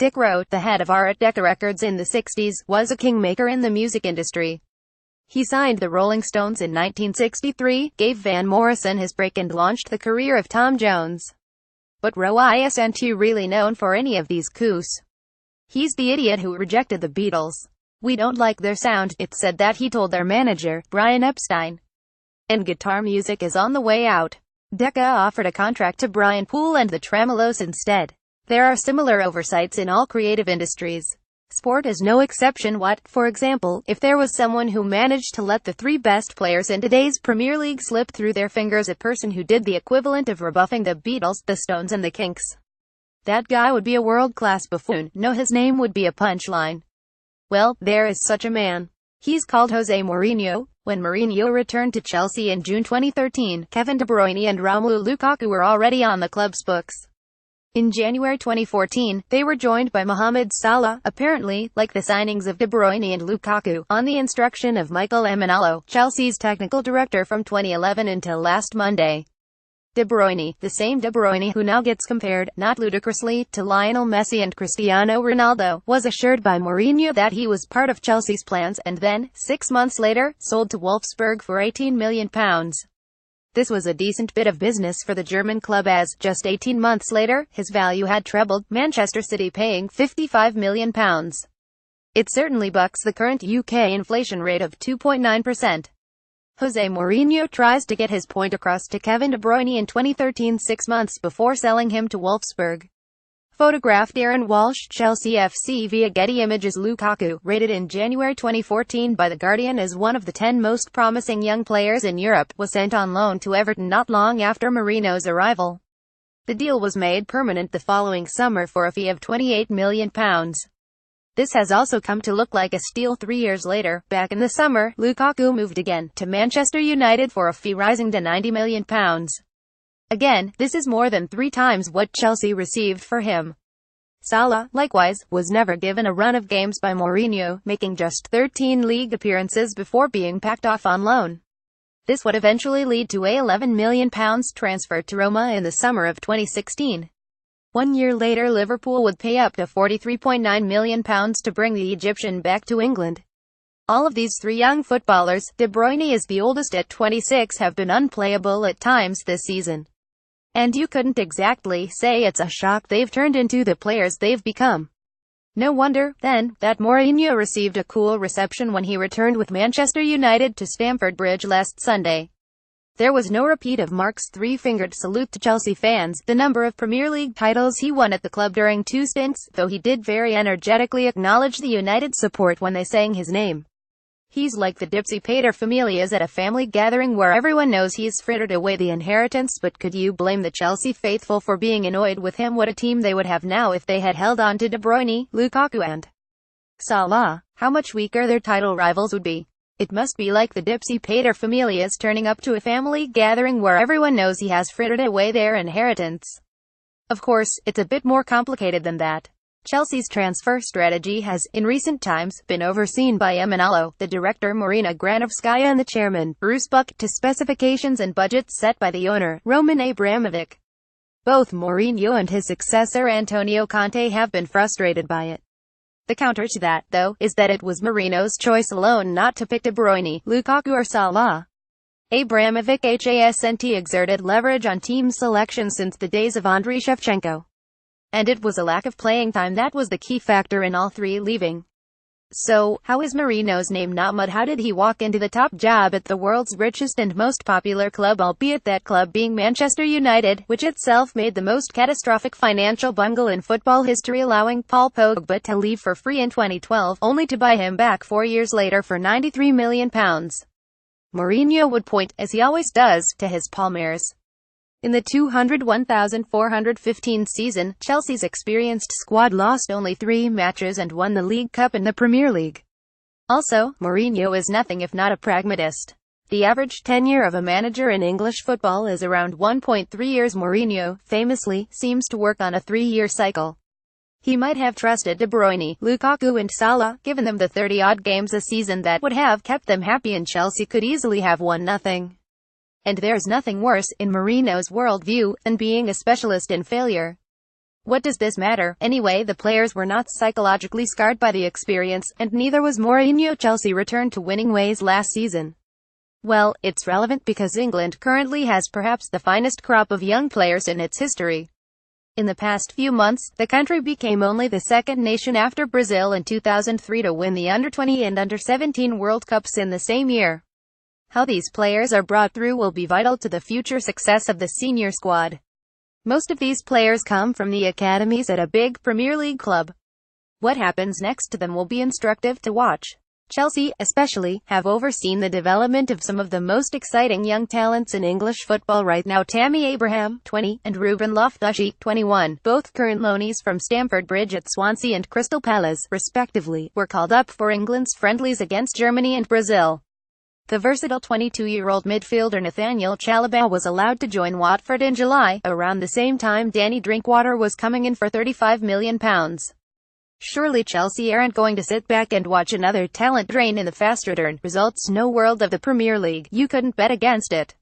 Dick wrote, the head of Art Decca Records in the 60s, was a kingmaker in the music industry. He signed the Rolling Stones in 1963, gave Van Morrison his break and launched the career of Tom Jones. But Ro isn't really known for any of these coups. He's the idiot who rejected the Beatles. We don't like their sound, it's said that he told their manager, Brian Epstein. And guitar music is on the way out. Decca offered a contract to Brian Poole and the Tremolos instead. There are similar oversights in all creative industries. Sport is no exception. For example, if there was someone who managed to let the three best players in today's Premier League slip through their fingers, a person who did the equivalent of rebuffing the Beatles, the Stones and the Kinks, that guy would be a world-class buffoon. No, his name would be a punchline. Well, there is such a man. He's called José Mourinho. When Mourinho returned to Chelsea in June 2013, Kevin De Bruyne and Romelu Lukaku were already on the club's books. In January 2014, they were joined by Mohamed Salah, apparently, like the signings of De Bruyne and Lukaku, on the instruction of Michael Emenalo, Chelsea's technical director from 2011 until last Monday. De Bruyne, the same De Bruyne who now gets compared, not ludicrously, to Lionel Messi and Cristiano Ronaldo, was assured by Mourinho that he was part of Chelsea's plans and then, 6 months later, sold to Wolfsburg for £18 million. This was a decent bit of business for the German club as, just 18 months later, his value had trebled, Manchester City paying £55 million. It certainly bucks the current UK inflation rate of 2.9%. José Mourinho tries to get his point across to Kevin De Bruyne in 2013, 6 months before selling him to Wolfsburg. Photographed Aaron Walsh, Chelsea FC via Getty Images. Lukaku, rated in January 2014 by The Guardian as one of the 10 most promising young players in Europe, was sent on loan to Everton not long after Mourinho's arrival. The deal was made permanent the following summer for a fee of £28 million. This has also come to look like a steal 3 years later. Back in the summer, Lukaku moved again, to Manchester United for a fee rising to £90 million. Again, this is more than 3 times what Chelsea received for him. Salah, likewise, was never given a run of games by Mourinho, making just 13 league appearances before being packed off on loan. This would eventually lead to a £11 million transfer to Roma in the summer of 2016. 1 year later, Liverpool would pay up to £43.9 million to bring the Egyptian back to England. All of these 3 young footballers, De Bruyne is the oldest at 26, have been unplayable at times this season. And you couldn't exactly say it's a shock they've turned into the players they've become. No wonder, then, that Mourinho received a cool reception when he returned with Manchester United to Stamford Bridge last Sunday. There was no repeat of Mark's three-fingered salute to Chelsea fans, the number of Premier League titles he won at the club during 2 stints, though he did very energetically acknowledge the United support when they sang his name. He's like the Dipsy paterfamilias at a family gathering where everyone knows he's frittered away the inheritance. But could you blame the Chelsea faithful for being annoyed with him? What a team they would have now if they had held on to De Bruyne, Lukaku and Salah. How much weaker their title rivals would be. It must be like the Dipsy paterfamilias turning up to a family gathering where everyone knows he has frittered away their inheritance. Of course, it's a bit more complicated than that. Chelsea's transfer strategy has, in recent times, been overseen by Emenalo, the director Marina Granovskaya and the chairman, Bruce Buck, to specifications and budgets set by the owner, Roman Abramovich. Both Mourinho and his successor Antonio Conte have been frustrated by it. The counter to that, though, is that it was Mourinho's choice alone not to pick De Bruyne, Lukaku or Salah. Abramovich hasn't exerted leverage on team selection since the days of Andriy Shevchenko. And it was a lack of playing time that was the key factor in all 3 leaving. So, how is Mourinho's name not mud? How did he walk into the top job at the world's richest and most popular club, albeit that club being Manchester United, which itself made the most catastrophic financial bungle in football history, allowing Paul Pogba to leave for free in 2012, only to buy him back 4 years later for £93 million. Mourinho would point, as he always does, to his palmares. In the 201,415 season, Chelsea's experienced squad lost only 3 matches and won the League Cup and the Premier League. Also, Mourinho is nothing if not a pragmatist. The average tenure of a manager in English football is around 1.3 years. Mourinho, famously, seems to work on a 3-year cycle. He might have trusted De Bruyne, Lukaku and Salah, given them the 30-odd games a season that would have kept them happy, and Chelsea could easily have won nothing. And there's nothing worse, in Mourinho's worldview, than being a specialist in failure. What does this matter? Anyway, the players were not psychologically scarred by the experience, and neither was Mourinho. Chelsea returned to winning ways last season. Well, it's relevant because England currently has perhaps the finest crop of young players in its history. In the past few months, the country became only the second nation after Brazil in 2003 to win the Under-20 and Under-17 World Cups in the same year. How these players are brought through will be vital to the future success of the senior squad. Most of these players come from the academies at a big Premier League club. What happens next to them will be instructive to watch. Chelsea, especially, have overseen the development of some of the most exciting young talents in English football right now. Tammy Abraham, 20, and Ruben Loftus-Cheek, 21, both current loanees from Stamford Bridge at Swansea and Crystal Palace, respectively, were called up for England's friendlies against Germany and Brazil. The versatile 22-year-old midfielder Nathaniel Chalobah was allowed to join Watford in July, around the same time Danny Drinkwater was coming in for £35 million. Surely Chelsea aren't going to sit back and watch another talent drain in the fast return results. No world of the Premier League. You couldn't bet against it.